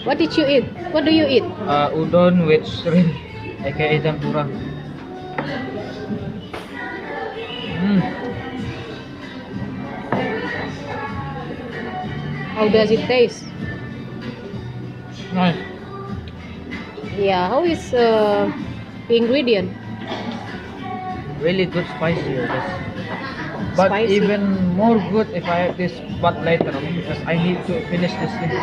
What did you eat? What do you eat? Udon with shrimp, aka tempura. How does it taste? Nice. Yeah, how is the ingredient? Really good spicier. But Spicy. even more good if I have this pot later on because I need to finish this thing.